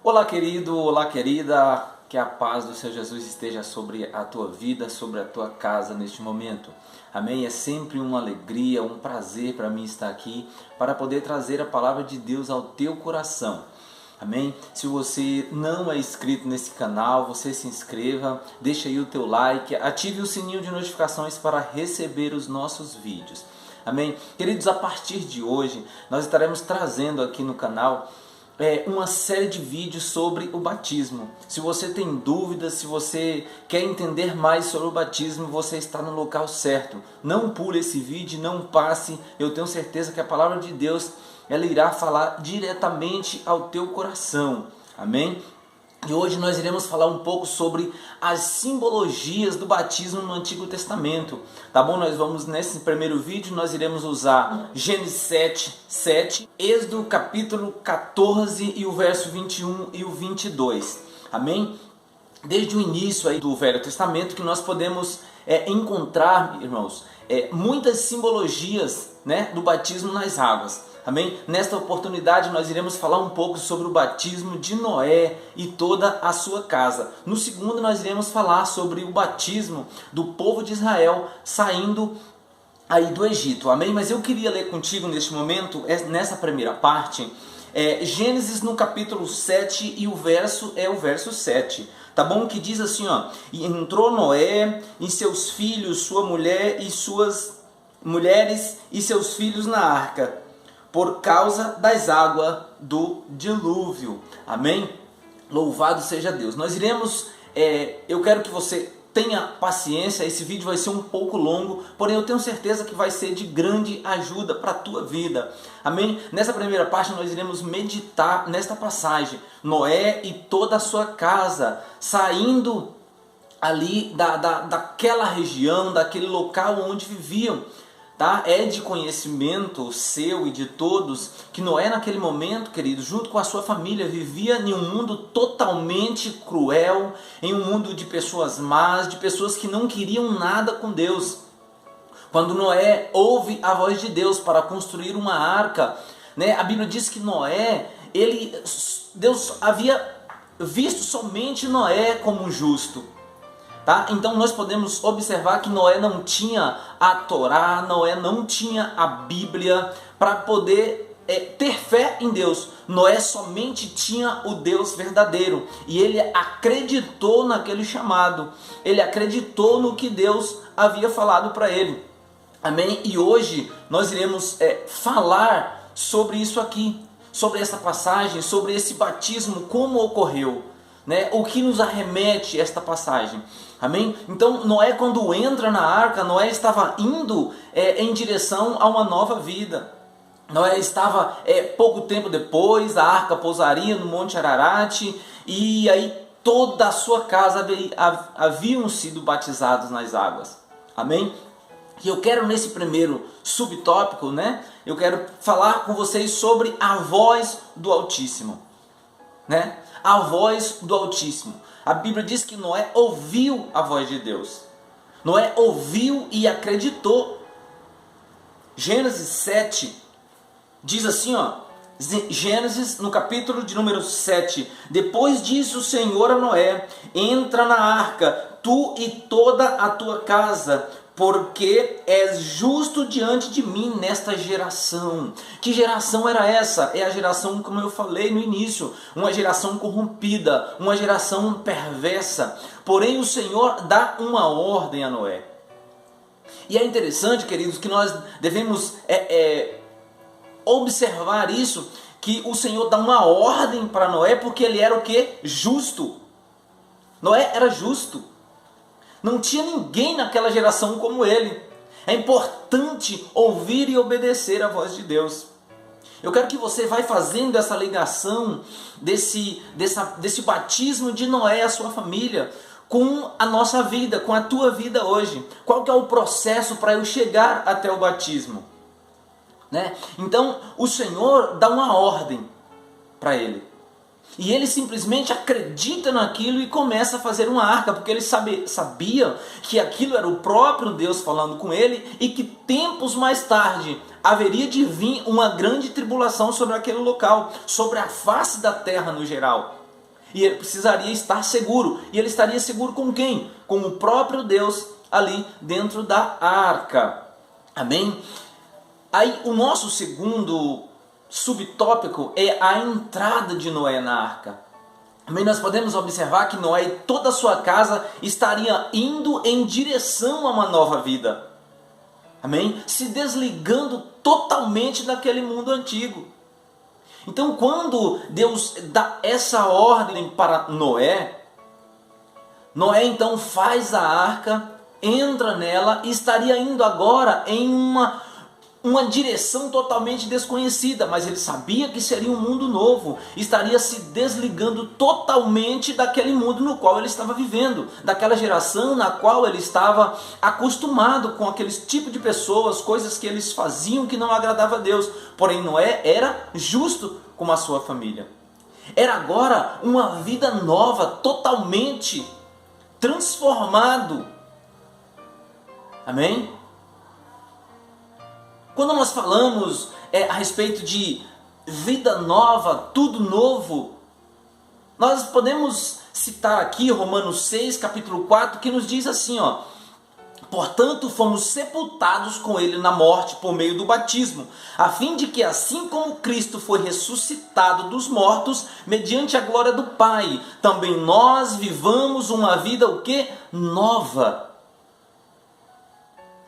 Olá, querido, olá, querida, que a paz do Senhor Jesus esteja sobre a tua vida, sobre a tua casa neste momento. Amém? É sempre uma alegria, um prazer para mim estar aqui para poder trazer a palavra de Deus ao teu coração. Amém? Se você não é inscrito nesse canal, você se inscreva, deixa aí o teu like, ative o sininho de notificações para receber os nossos vídeos. Amém? Queridos, a partir de hoje nós estaremos trazendo aqui no canal uma série de vídeos sobre o batismo. Se você tem dúvidas, se você quer entender mais sobre o batismo, você está no local certo. Não pule esse vídeo, não passe. Eu tenho certeza que a palavra de Deus ela irá falar diretamente ao teu coração. Amém? E hoje nós iremos falar um pouco sobre as simbologias do batismo no Antigo Testamento. Tá bom? Nós vamos, nesse primeiro vídeo, nós iremos usar Gênesis 7, Êxodo capítulo 14 e o verso 21 e o 22. Amém? Desde o início aí do Velho Testamento que nós podemos encontrar, irmãos, muitas simbologias, né, do batismo nas águas. Amém? Nesta oportunidade nós iremos falar um pouco sobre o batismo de Noé e toda a sua casa. No segundo nós iremos falar sobre o batismo do povo de Israel saindo aí do Egito. Amém? Mas eu queria ler contigo neste momento, nessa primeira parte, Gênesis no capítulo 7 e o verso é o verso 7. Tá bom? Que diz assim, ó: E entrou Noé e seus filhos, sua mulher e suas mulheres e seus filhos na arca, por causa das águas do dilúvio. Amém? Louvado seja Deus. Nós iremos, eu quero que você tenha paciência, esse vídeo vai ser um pouco longo, porém eu tenho certeza que vai ser de grande ajuda para a tua vida. Amém? Nessa primeira parte nós iremos meditar nesta passagem. Noé e toda a sua casa, saindo ali daquela região, daquele local onde viviam. Tá? É de conhecimento seu e de todos que Noé naquele momento, querido, junto com a sua família, vivia em um mundo totalmente cruel, em um mundo de pessoas más, de pessoas que não queriam nada com Deus. Quando Noé ouve a voz de Deus para construir uma arca, né, a Bíblia diz que Noé, Deus havia visto somente Noé como justo. Tá? Então nós podemos observar que Noé não tinha a Torá, Noé não tinha a Bíblia para poder ter fé em Deus. Noé somente tinha o Deus verdadeiro e ele acreditou naquele chamado, ele acreditou no que Deus havia falado para ele. Amém? E hoje nós iremos falar sobre isso aqui, sobre essa passagem, sobre esse batismo, como ocorreu, né? O que nos arremete esta passagem. Amém? Então Noé, quando entra na arca, Noé estava indo em direção a uma nova vida. Noé estava pouco tempo depois, a arca pousaria no Monte Ararat, e aí toda a sua casa haviam sido batizados nas águas. Amém? E eu quero nesse primeiro subtópico, né, eu quero falar com vocês sobre a voz do Altíssimo, né? A voz do Altíssimo. A Bíblia diz que Noé ouviu a voz de Deus. Noé ouviu e acreditou. Gênesis 7 diz assim, ó, Gênesis no capítulo de número 7. Depois disse o Senhor a Noé: entra na arca, tu e toda a tua casa, porque és justo diante de mim nesta geração. Que geração era essa? É a geração, como eu falei no início, uma geração corrompida, uma geração perversa. Porém o Senhor dá uma ordem a Noé. E é interessante, queridos, que nós devemos observar isso, que o Senhor dá uma ordem para Noé, porque ele era o quê? Justo. Noé era justo. Não tinha ninguém naquela geração como ele. É importante ouvir e obedecer a voz de Deus. Eu quero que você vá fazendo essa ligação desse batismo de Noé e a sua família com a nossa vida, com a tua vida hoje. Qual que é o processo para eu chegar até o batismo? Né? Então o Senhor dá uma ordem para ele. E ele simplesmente acredita naquilo e começa a fazer uma arca, porque ele sabia que aquilo era o próprio Deus falando com ele e que tempos mais tarde haveria de vir uma grande tribulação sobre aquele local, sobre a face da terra no geral. e ele precisaria estar seguro. E ele estaria seguro com quem? Com o próprio Deus ali dentro da arca. Amém? Aí o nosso segundo subtópico é a entrada de Noé na arca. Amém? Nós podemos observar que Noé e toda a sua casa estaria indo em direção a uma nova vida. Amém? Se desligando totalmente daquele mundo antigo. Então, quando Deus dá essa ordem para Noé, Noé então faz a arca, entra nela e estaria indo agora em uma direção totalmente desconhecida, mas ele sabia que seria um mundo novo, estaria se desligando totalmente daquele mundo no qual ele estava vivendo, daquela geração na qual ele estava acostumado com aqueles tipos de pessoas, coisas que eles faziam que não agradava a Deus. Porém, Noé era justo com a sua família. Era agora uma vida nova, totalmente transformado. Amém? Quando nós falamos a respeito de vida nova, tudo novo, nós podemos citar aqui Romanos 6, capítulo 4, que nos diz assim, ó: portanto, fomos sepultados com ele na morte por meio do batismo, a fim de que, assim como Cristo foi ressuscitado dos mortos, mediante a glória do Pai, também nós vivamos uma vida o quê? Nova.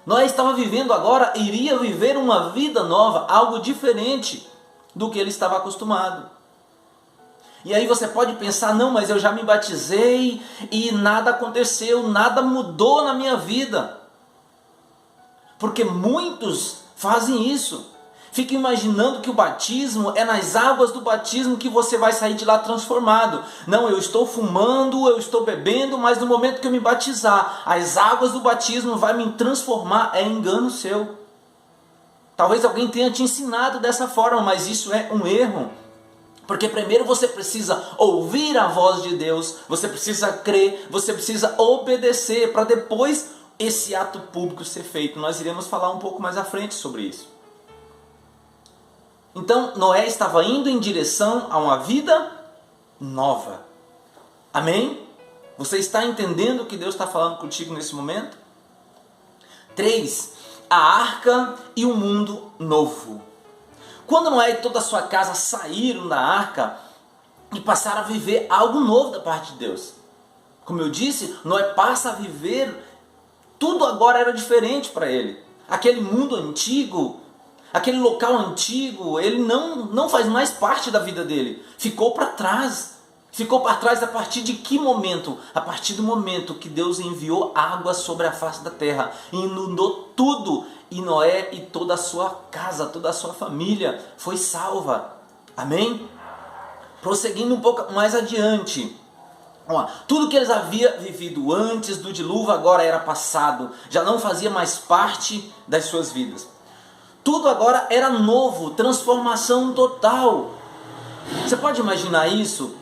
Noé estava vivendo agora, iria viver uma vida nova, algo diferente do que ele estava acostumado. E aí você pode pensar, não, mas eu já me batizei e nada aconteceu, nada mudou na minha vida. Porque muitos fazem isso. Fica imaginando que o batismo é nas águas do batismo que você vai sair de lá transformado. Não, eu estou fumando, eu estou bebendo, mas no momento que eu me batizar, as águas do batismo vai me transformar. É engano seu. Talvez alguém tenha te ensinado dessa forma, mas isso é um erro. Porque primeiro você precisa ouvir a voz de Deus, você precisa crer, você precisa obedecer, para depois esse ato público ser feito. Nós iremos falar um pouco mais à frente sobre isso. Então, Noé estava indo em direção a uma vida nova. Amém? Você está entendendo o que Deus está falando contigo nesse momento? 3. A arca e o mundo novo. Quando Noé e toda a sua casa saíram da arca e passaram a viver algo novo da parte de Deus. Como eu disse, Noé passa a viver, tudo agora era diferente para ele. Aquele mundo antigo, aquele local antigo, ele não faz mais parte da vida dele. Ficou para trás. Ficou para trás a partir de que momento? A partir do momento que Deus enviou água sobre a face da terra e inundou tudo. E Noé e toda a sua casa, toda a sua família foi salva. Amém? Prosseguindo um pouco mais adiante. Tudo que eles haviam vivido antes do dilúvio agora era passado. Já não fazia mais parte das suas vidas. Tudo agora era novo, transformação total. Você pode imaginar isso?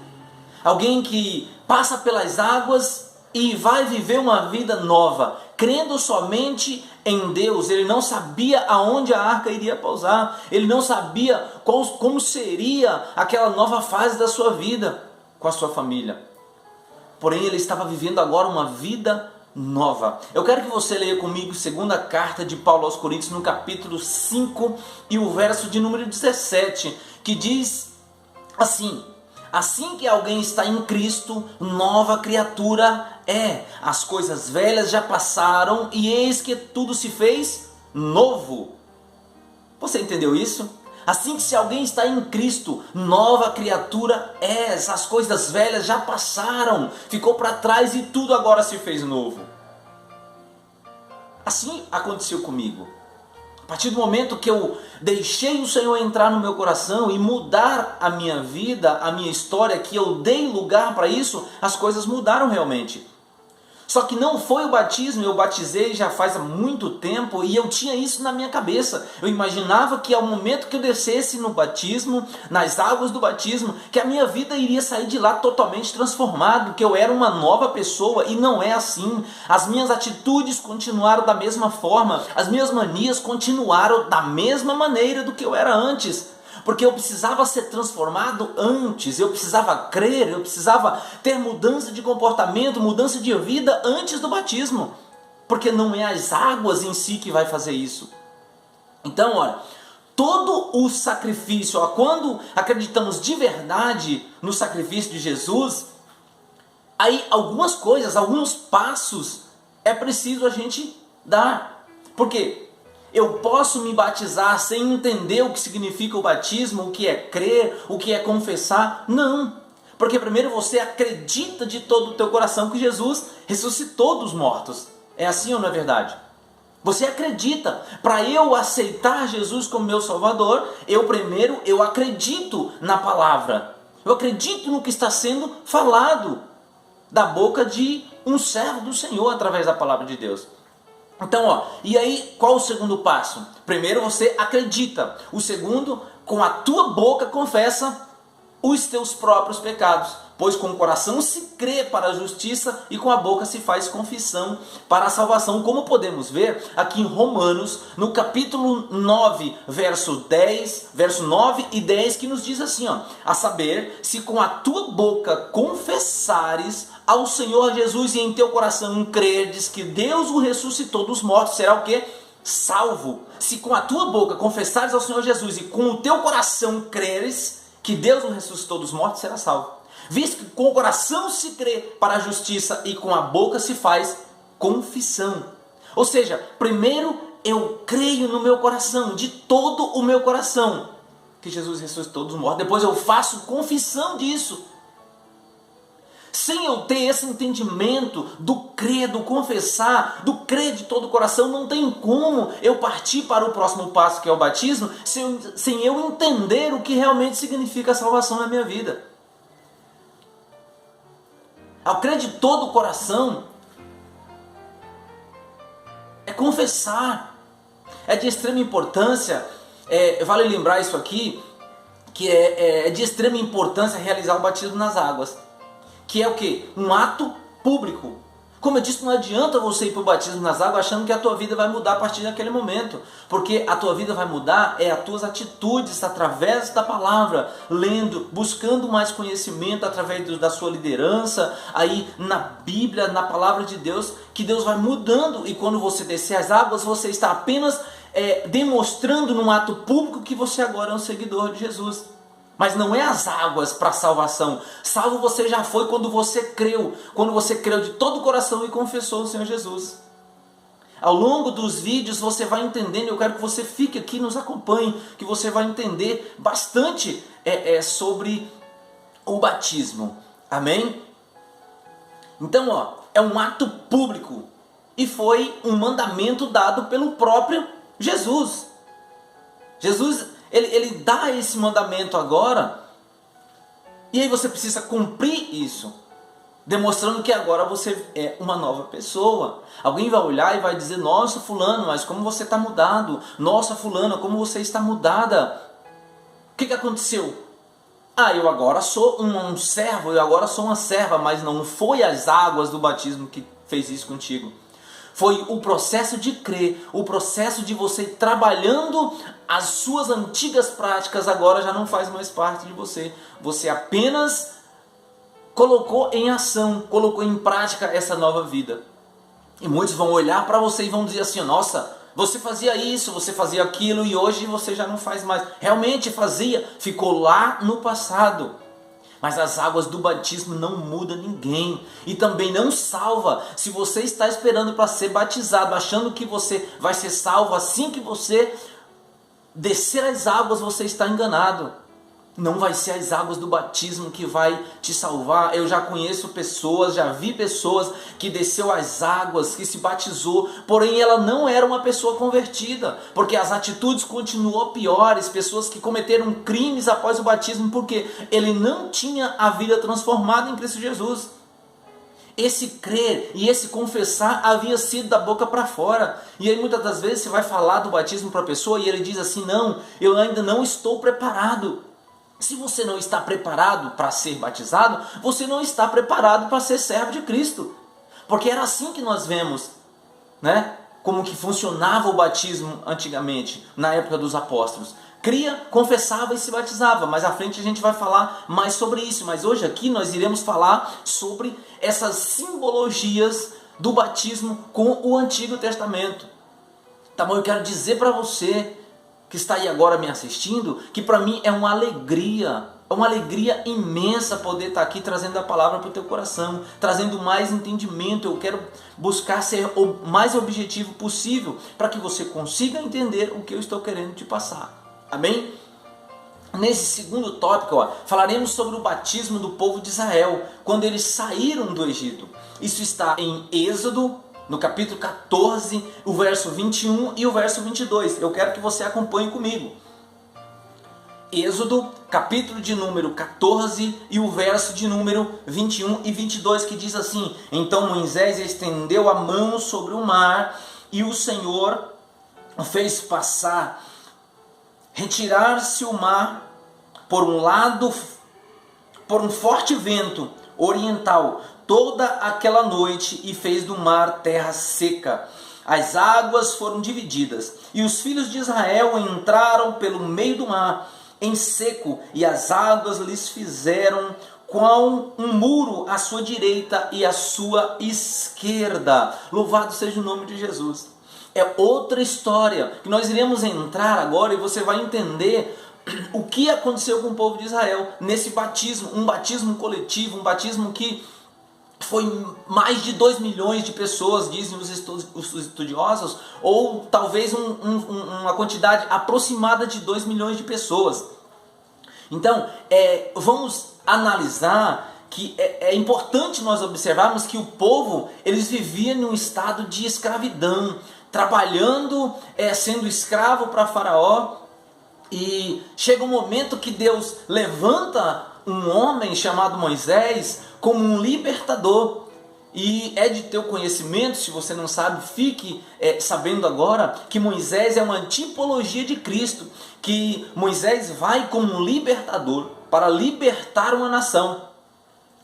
Alguém que passa pelas águas e vai viver uma vida nova, crendo somente em Deus. Ele não sabia aonde a arca iria pousar, ele não sabia como seria aquela nova fase da sua vida com a sua família. Porém, ele estava vivendo agora uma vida nova. Eu quero que você leia comigo segunda carta de Paulo aos Coríntios, no capítulo 5 e o verso de número 17, que diz assim: assim que alguém está em Cristo, nova criatura é. As coisas velhas já passaram e eis que tudo se fez novo. Você entendeu isso? Assim que se alguém está em Cristo, nova criatura é. As coisas velhas já passaram, ficou para trás e tudo agora se fez novo. Assim aconteceu comigo. A partir do momento que eu deixei o Senhor entrar no meu coração e mudar a minha vida, a minha história, que eu dei lugar para isso, as coisas mudaram realmente. Só que não foi o batismo, eu batizei já faz muito tempo e eu tinha isso na minha cabeça. Eu imaginava que ao momento que eu descesse no batismo, nas águas do batismo, que a minha vida iria sair de lá totalmente transformada, que eu era uma nova pessoa, e não é assim. As minhas atitudes continuaram da mesma forma, as minhas manias continuaram da mesma maneira do que eu era antes. porque eu precisava ser transformado antes, eu precisava crer, eu precisava ter mudança de comportamento, mudança de vida antes do batismo, porque não é as águas em si que vai fazer isso. Então, olha, todo o sacrifício, quando acreditamos de verdade no sacrifício de Jesus, aí algumas coisas, alguns passos é preciso a gente dar. Por quê? Eu posso me batizar sem entender o que significa o batismo, o que é crer, o que é confessar? Não. Porque primeiro você acredita de todo o teu coração que Jesus ressuscitou dos mortos. É assim ou não é verdade? Você acredita. Para eu aceitar Jesus como meu Salvador, eu acredito na palavra. Eu acredito no que está sendo falado da boca de um servo do Senhor através da palavra de Deus. Então, e aí qual o segundo passo? Primeiro você acredita. O segundo, com a tua boca confessa os teus próprios pecados. Pois com o coração se crê para a justiça e com a boca se faz confissão para a salvação. Como podemos ver aqui em Romanos, no capítulo 9, verso 9 e 10, que nos diz assim, a saber, se com a tua boca confessares ao Senhor Jesus e em teu coração creres que Deus o ressuscitou dos mortos, será o quê? Salvo. Se com a tua boca confessares ao Senhor Jesus e com o teu coração creres que Deus o ressuscitou dos mortos, será salvo. Visto que com o coração se crê para a justiça e com a boca se faz confissão. Ou seja, primeiro eu creio no meu coração, de todo o meu coração, que Jesus ressuscitou dos mortos. Depois eu faço confissão disso. Sem eu ter esse entendimento do crer, do confessar, do crer de todo o coração, não tem como eu partir para o próximo passo, que é o batismo, sem eu entender o que realmente significa a salvação na minha vida. Ao crer de todo o coração, é confessar, é de extrema importância, vale lembrar isso aqui, que é de extrema importância realizar o batismo nas águas, que é o quê? Um ato público. Como eu disse, não adianta você ir para o batismo nas águas achando que a tua vida vai mudar a partir daquele momento. Porque a tua vida vai mudar as tuas atitudes através da palavra, lendo, buscando mais conhecimento através da sua liderança, aí na Bíblia, na palavra de Deus, que Deus vai mudando. E quando você descer as águas, você está apenas demonstrando num ato público que você agora é um seguidor de Jesus. Mas não é as águas para a salvação. Salvo você já foi quando você creu de todo o coração e confessou o Senhor Jesus. Ao longo dos vídeos você vai entendendo, eu quero que você fique aqui, nos acompanhe, que você vai entender bastante sobre o batismo. Amém? Então, é um ato público e foi um mandamento dado pelo próprio Jesus. Jesus, ele dá esse mandamento agora, e aí você precisa cumprir isso, demonstrando que agora você é uma nova pessoa. Alguém vai olhar e vai dizer, nossa fulano, mas como você está mudado, nossa fulana, como você está mudada, o que aconteceu? Eu agora sou um servo, eu agora sou uma serva, mas não foi as águas do batismo que fez isso contigo. Foi o processo de crer, o processo de você trabalhando as suas antigas práticas, agora já não faz mais parte de você. Você apenas colocou em ação, colocou em prática essa nova vida. E muitos vão olhar para você e vão dizer assim, nossa, você fazia isso, você fazia aquilo e hoje você já não faz mais. Realmente fazia, ficou lá no passado. Mas as águas do batismo não mudam ninguém e também não salva. Se você está esperando para ser batizado, achando que você vai ser salvo assim que você descer as águas, você está enganado. Não vai ser as águas do batismo que vai te salvar. Eu já conheço pessoas, já vi pessoas que desceu as águas, que se batizou, porém ela não era uma pessoa convertida, porque as atitudes continuam piores, pessoas que cometeram crimes após o batismo, porque ele não tinha a vida transformada em Cristo Jesus. Esse crer e esse confessar havia sido da boca para fora. E aí muitas das vezes você vai falar do batismo para a pessoa e ele diz assim, não, eu ainda não estou preparado. Se você não está preparado para ser batizado, você não está preparado para ser servo de Cristo. Porque era assim que nós vemos, né? Como que funcionava o batismo antigamente, na época dos apóstolos. cria, confessava e se batizava. Mais à frente a gente vai falar mais sobre isso. Mas hoje aqui nós iremos falar sobre essas simbologias do batismo com o Antigo Testamento. Tá bom? Eu quero dizer para você que está aí agora me assistindo, que para mim é uma alegria imensa poder estar aqui trazendo a palavra para o teu coração, trazendo mais entendimento. Eu quero buscar ser o mais objetivo possível para que você consiga entender o que eu estou querendo te passar. Amém? Nesse segundo tópico, falaremos sobre o batismo do povo de Israel, quando eles saíram do Egito. Isso está em Êxodo, no capítulo 14, o verso 21 e o verso 22. Eu quero que você acompanhe comigo. Êxodo, capítulo de número 14 e o verso de número 21 e 22, que diz assim: Então Moisés estendeu a mão sobre o mar, e o Senhor o fez passar, retirar-se o mar por um lado, por um forte vento oriental, toda aquela noite, e fez do mar terra seca. As águas foram divididas, e os filhos de Israel entraram pelo meio do mar em seco, e as águas lhes fizeram com um muro à sua direita e à sua esquerda. Louvado seja o nome de Jesus. É outra história que nós iremos entrar agora, e você vai entender o que aconteceu com o povo de Israel nesse batismo, um batismo coletivo, um batismo que foi mais de 2 milhões de pessoas, dizem os estudiosos, ou talvez uma quantidade aproximada de 2 milhões de pessoas. Então, vamos analisar que é importante nós observarmos que o povo, eles viviam em um estado de escravidão, trabalhando, sendo escravo para Faraó, e chega um momento que Deus levanta um homem chamado Moisés como um libertador. E é de teu conhecimento, se você não sabe, fique sabendo agora, que Moisés é uma tipologia de Cristo, que Moisés vai como um libertador para libertar uma nação.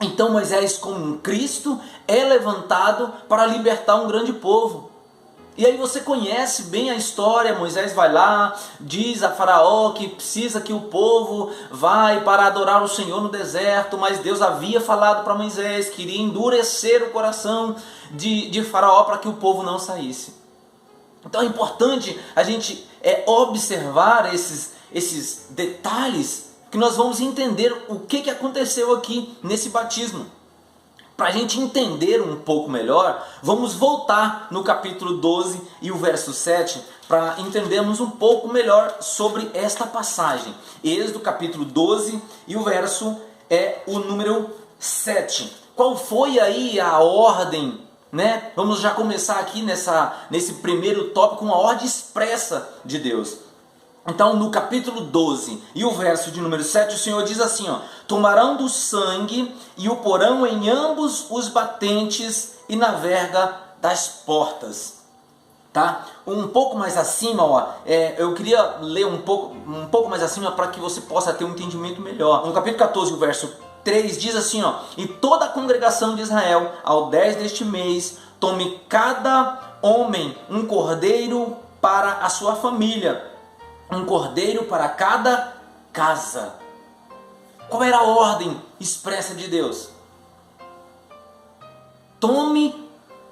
Então Moisés, como um Cristo, é levantado para libertar um grande povo. E aí você conhece bem a história. Moisés vai lá, diz a Faraó que precisa que o povo vai para adorar o Senhor no deserto, mas Deus havia falado para Moisés, queria endurecer o coração de Faraó para que o povo não saísse. Então é importante a gente observar esses detalhes, que nós vamos entender o que aconteceu aqui nesse batismo. Para a gente entender um pouco melhor, vamos voltar no capítulo 12 e o verso 7, para entendermos um pouco melhor sobre esta passagem. Êxodo capítulo 12 e o verso é o número 7. Qual foi aí a ordem, né? Vamos já começar aqui nesse primeiro tópico, uma ordem expressa de Deus. Então, no capítulo 12 e o verso de número 7, o Senhor diz assim, tomarão do sangue e o porão em ambos os batentes e na verga das portas. Tá? Um pouco mais acima, eu queria ler um pouco mais acima para que você possa ter um entendimento melhor. No capítulo 14, o verso 3 diz assim, e toda a congregação de Israel, ao 10 deste mês, tome cada homem um cordeiro para a sua família, um cordeiro para cada casa. Qual era a ordem expressa de Deus?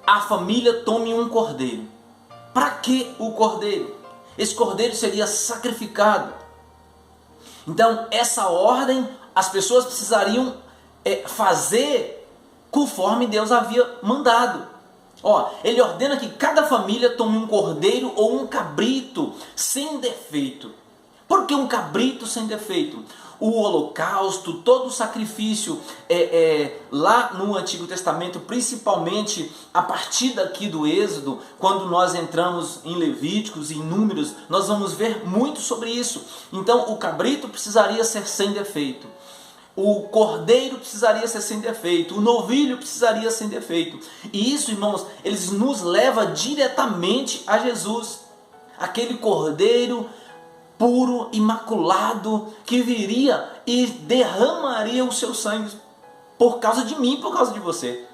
A família tome um cordeiro. Para que o cordeiro? Esse cordeiro seria sacrificado. Então, essa ordem, as pessoas precisariam fazer conforme Deus havia mandado. Ele ordena que cada família tome um cordeiro ou um cabrito sem defeito. Por que um cabrito sem defeito? O holocausto, todo o sacrifício lá no Antigo Testamento, principalmente a partir daqui do Êxodo, quando nós entramos em Levíticos e em Números, nós vamos ver muito sobre isso. Então o cabrito precisaria ser sem defeito. O cordeiro precisaria ser sem defeito, o novilho precisaria ser sem defeito. E isso, irmãos, eles nos leva diretamente a Jesus. Aquele cordeiro puro, imaculado, que viria e derramaria o seu sangue por causa de mim, por causa de você.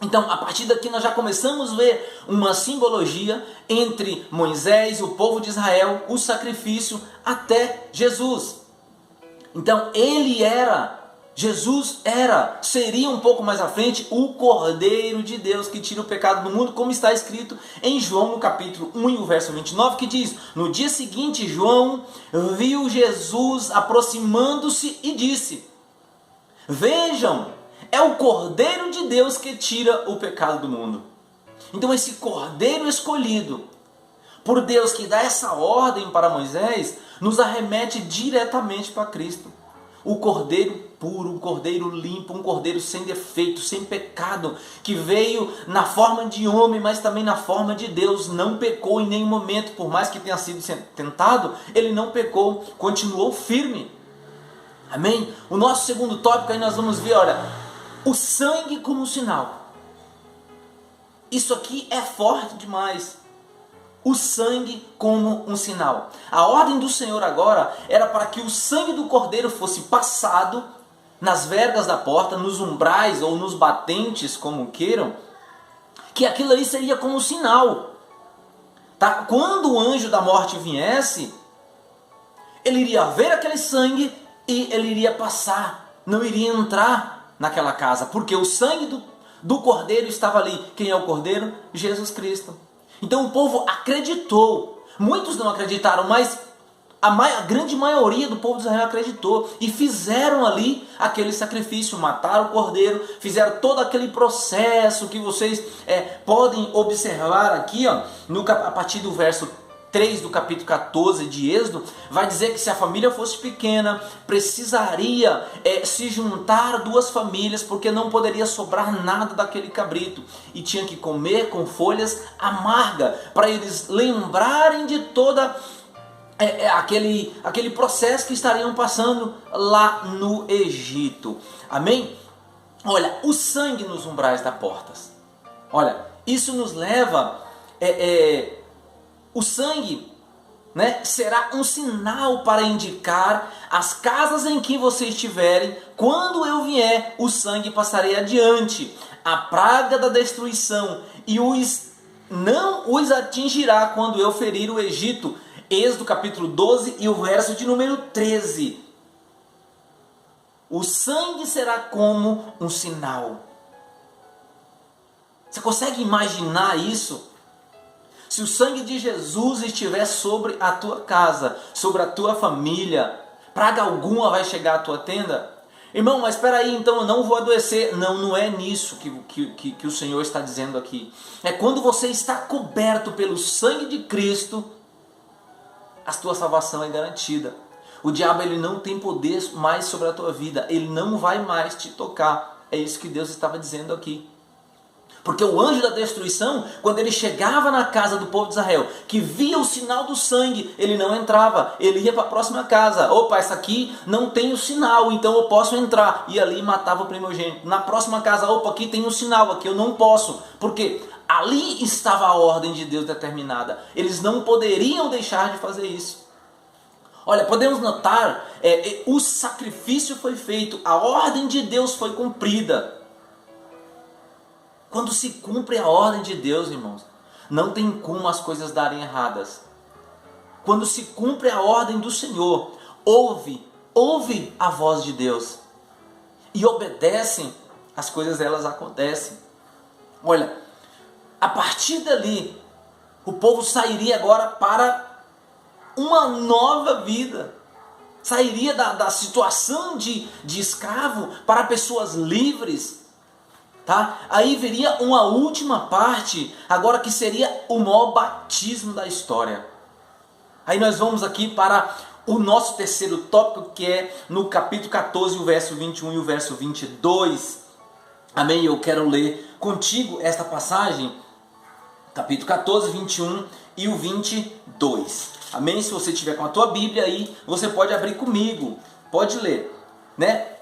Então, a partir daqui nós já começamos a ver uma simbologia entre Moisés, o povo de Israel, o sacrifício, até Jesus. Então, Jesus seria um pouco mais à frente o Cordeiro de Deus que tira o pecado do mundo, como está escrito em João no capítulo 1 e o verso 29, que diz: no dia seguinte João viu Jesus aproximando-se e disse: vejam, é o Cordeiro de Deus que tira o pecado do mundo. Então esse Cordeiro escolhido por Deus, que dá essa ordem para Moisés, nos arremete diretamente para Cristo. O Cordeiro puro, um Cordeiro limpo, um Cordeiro sem defeito, sem pecado, que veio na forma de homem, mas também na forma de Deus, não pecou em nenhum momento, por mais que tenha sido tentado, ele não pecou, continuou firme. Amém? O nosso segundo tópico aí nós vamos ver, olha, o sangue como sinal. Isso aqui é forte demais. O sangue como um sinal. A ordem do Senhor agora era para que o sangue do cordeiro fosse passado nas vergas da porta, nos umbrais ou nos batentes, como queiram, que aquilo ali seria como um sinal. Tá? Quando o anjo da morte viesse, ele iria ver aquele sangue e ele iria passar, não iria entrar naquela casa, porque o sangue do cordeiro estava ali. Quem é o cordeiro? Jesus Cristo. Então o povo acreditou. Muitos não acreditaram, mas a grande maioria do povo de Israel acreditou e fizeram ali aquele sacrifício, mataram o cordeiro, fizeram todo aquele processo que vocês podem observar aqui, ó, a partir do verso 3 do capítulo 14 de Êxodo, vai dizer que se a família fosse pequena, precisaria se juntar duas famílias, porque não poderia sobrar nada daquele cabrito, e tinha que comer com folhas amargas, para eles lembrarem de toda aquele processo que estariam passando lá no Egito. Amém? Olha, o sangue nos umbrais das portas. Olha, isso nos leva... o sangue, né, será um sinal para indicar as casas em que vocês estiverem. Quando eu vier, o sangue passarei adiante. A praga da destruição não os atingirá quando eu ferir o Egito. Êxodo capítulo 12 e o verso de número 13. O sangue será como um sinal. Você consegue imaginar isso? Se o sangue de Jesus estiver sobre a tua casa, sobre a tua família, praga alguma vai chegar à tua tenda? Irmão, mas espera aí, então eu não vou adoecer. Não é nisso que o Senhor está dizendo aqui. É quando você está coberto pelo sangue de Cristo, a tua salvação é garantida. O diabo ele não tem poder mais sobre a tua vida. Ele não vai mais te tocar. É isso que Deus estava dizendo aqui. Porque o anjo da destruição, quando ele chegava na casa do povo de Israel, que via o sinal do sangue, ele não entrava, ele ia para a próxima casa. Opa, essa aqui não tem o sinal, então eu posso entrar. E ali matava o primogênito. Na próxima casa, opa, aqui tem um sinal, aqui eu não posso. Porque ali estava a ordem de Deus determinada. Eles não poderiam deixar de fazer isso. Olha, podemos notar, o sacrifício foi feito, a ordem de Deus foi cumprida. Quando se cumpre a ordem de Deus, irmãos, não tem como as coisas darem erradas. Quando se cumpre a ordem do Senhor, ouve a voz de Deus e obedecem, as coisas elas acontecem. Olha, a partir dali, o povo sairia agora para uma nova vida. Sairia da situação de escravo para pessoas livres. Tá? Aí viria uma última parte, agora que seria o maior batismo da história. Aí nós vamos aqui para o nosso terceiro tópico, que é no capítulo 14, o verso 21 e o verso 22. Amém? Eu quero ler contigo esta passagem, capítulo 14, 21 e o 22. Amém? Se você tiver com a tua Bíblia aí, você pode abrir comigo, pode ler, né?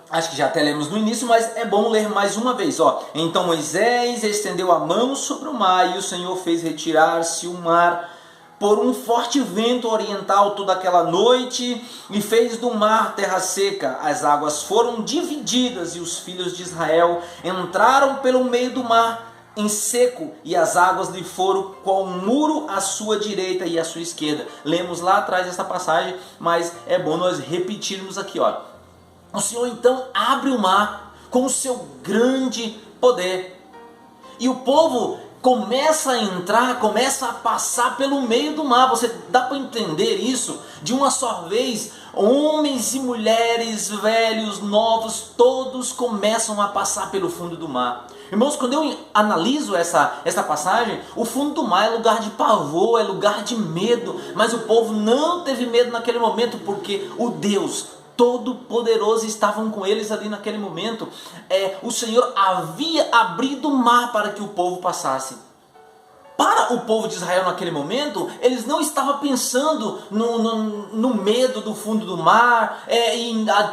Acho que já até lemos no início, mas é bom ler mais uma vez. Então Moisés estendeu a mão sobre o mar, e o Senhor fez retirar-se o mar por um forte vento oriental toda aquela noite, e fez do mar terra seca. As águas foram divididas, e os filhos de Israel entraram pelo meio do mar em seco, e as águas lhe foram qual um muro à sua direita e à sua esquerda. Lemos lá atrás essa passagem, mas é bom nós repetirmos aqui. Ó. O Senhor então abre o mar com o seu grande poder, e o povo começa a entrar, começa a passar pelo meio do mar. Você dá para entender isso? De uma só vez, homens e mulheres, velhos, novos, todos começam a passar pelo fundo do mar. Irmãos, quando eu analiso essa passagem, o fundo do mar é lugar de pavor, é lugar de medo, mas o povo não teve medo naquele momento, porque o Deus Todo-Poderoso estavam com eles ali naquele momento. O Senhor havia abrido o mar para que o povo passasse. Para o povo de Israel naquele momento, eles não estavam pensando no medo do fundo do mar,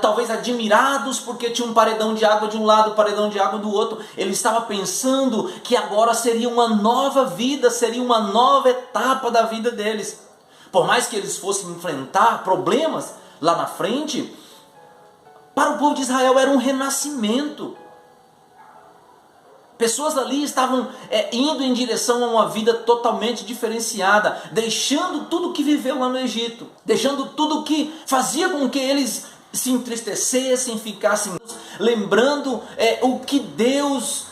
talvez admirados porque tinha um paredão de água de um lado, um paredão de água do outro. Eles estavam pensando que agora seria uma nova vida, seria uma nova etapa da vida deles. Por mais que eles fossem enfrentar problemas lá na frente, para o povo de Israel era um renascimento. Pessoas ali estavam indo em direção a uma vida totalmente diferenciada, deixando tudo que viveu lá no Egito, deixando tudo que fazia com que eles se entristecessem, ficassem lembrando o que Deus...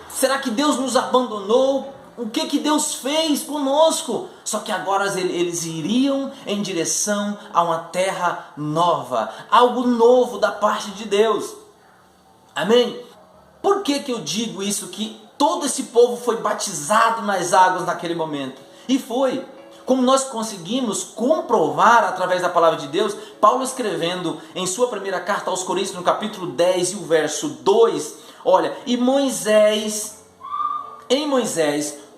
será que Deus nos abandonou? O que Deus fez conosco? Só que agora eles iriam em direção a uma terra nova, algo novo da parte de Deus. Amém? Por que eu digo isso? Que todo esse povo foi batizado nas águas naquele momento. E foi. Como nós conseguimos comprovar através da palavra de Deus, Paulo escrevendo em sua primeira carta aos Coríntios, no capítulo 10 e o verso 2, olha, em Moisés,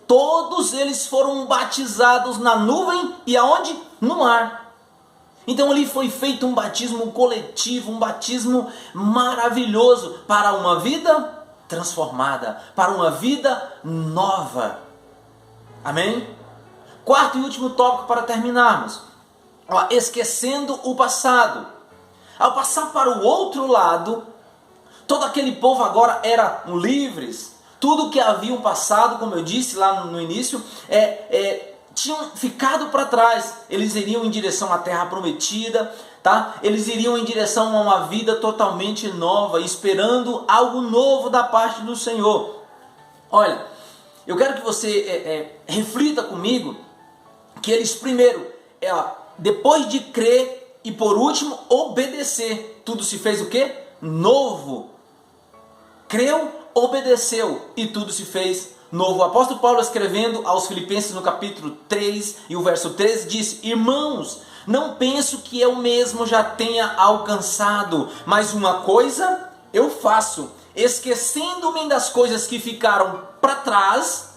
todos eles foram batizados na nuvem e aonde? No mar. Então ali foi feito um batismo coletivo, um batismo maravilhoso para uma vida transformada, para uma vida nova. Amém? Quarto e último tópico para terminarmos. Esquecendo o passado. Ao passar para o outro lado, todo aquele povo agora era livres. Tudo que haviam passado, como eu disse lá no início, tinham ficado para trás. Eles iriam em direção à terra prometida, tá? Eles iriam em direção a uma vida totalmente nova, esperando algo novo da parte do Senhor. Olha, eu quero que você reflita comigo que eles primeiro, depois de crer e por último obedecer, tudo se fez o quê? Novo. Creu, obedeceu e tudo se fez novo. O apóstolo Paulo, escrevendo aos Filipenses no capítulo 3 e o verso 13, disse: irmãos, não penso que eu mesmo já tenha alcançado, mas uma coisa eu faço, esquecendo-me das coisas que ficaram para trás,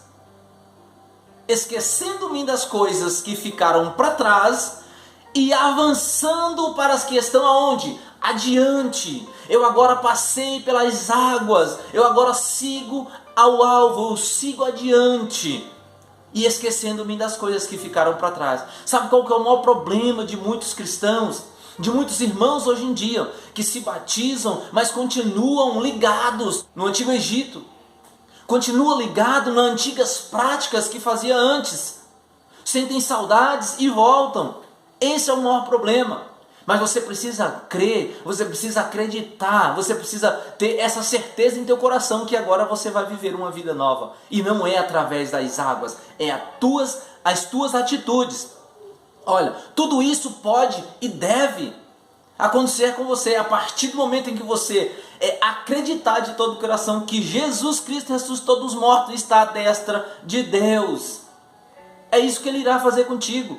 e avançando para as que estão aonde? Adiante. Eu agora passei pelas águas, eu agora sigo ao alvo, eu sigo adiante, e esquecendo-me das coisas que ficaram para trás. Sabe qual que é o maior problema de muitos cristãos, de muitos irmãos hoje em dia, que se batizam, mas continuam ligados no Antigo Egito, continuam ligados nas antigas práticas que fazia antes, sentem saudades e voltam. Esse é o maior problema. Mas você precisa crer, você precisa acreditar, você precisa ter essa certeza em teu coração que agora você vai viver uma vida nova. E não é através das águas, é as tuas atitudes. Olha, tudo isso pode e deve acontecer com você a partir do momento em que você acreditar de todo o coração que Jesus Cristo ressuscitou dos mortos e está à destra de Deus. É isso que Ele irá fazer contigo.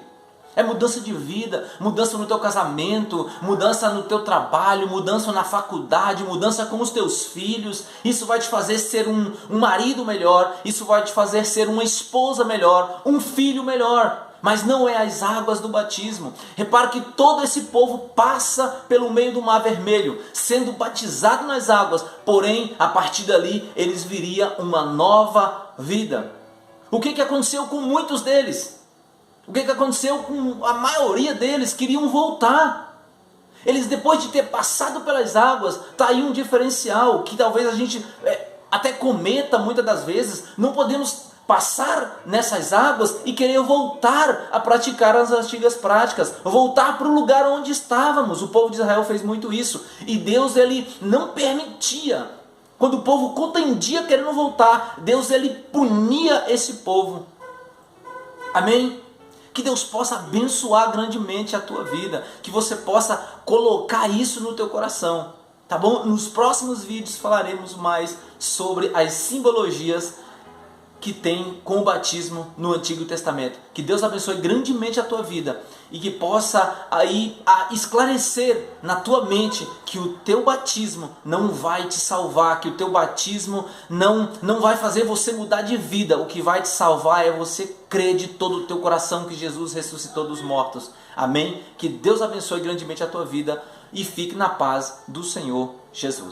É mudança de vida, mudança no teu casamento, mudança no teu trabalho, mudança na faculdade, mudança com os teus filhos. Isso vai te fazer ser um marido melhor, isso vai te fazer ser uma esposa melhor, um filho melhor. Mas não é as águas do batismo. Repara que todo esse povo passa pelo meio do Mar Vermelho, sendo batizado nas águas, porém, a partir dali, eles viriam uma nova vida. O que aconteceu com muitos deles? O que aconteceu com a maioria deles? Queriam voltar. Eles, depois de ter passado pelas águas, está aí um diferencial que talvez a gente até cometa muitas das vezes. Não podemos passar nessas águas e querer voltar a praticar as antigas práticas, voltar para o lugar onde estávamos. O povo de Israel fez muito isso, e Deus, ele não permitia. Quando o povo contendia querendo voltar, Deus, ele punia esse povo. Amém? Que Deus possa abençoar grandemente a tua vida, que você possa colocar isso no teu coração, tá bom? Nos próximos vídeos falaremos mais sobre as simbologias que tem com o batismo no Antigo Testamento. Que Deus abençoe grandemente a tua vida e que possa aí esclarecer na tua mente que o teu batismo não vai te salvar, que o teu batismo não vai fazer você mudar de vida. O que vai te salvar é você crer de todo o teu coração que Jesus ressuscitou dos mortos. Amém? Que Deus abençoe grandemente a tua vida e fique na paz do Senhor Jesus.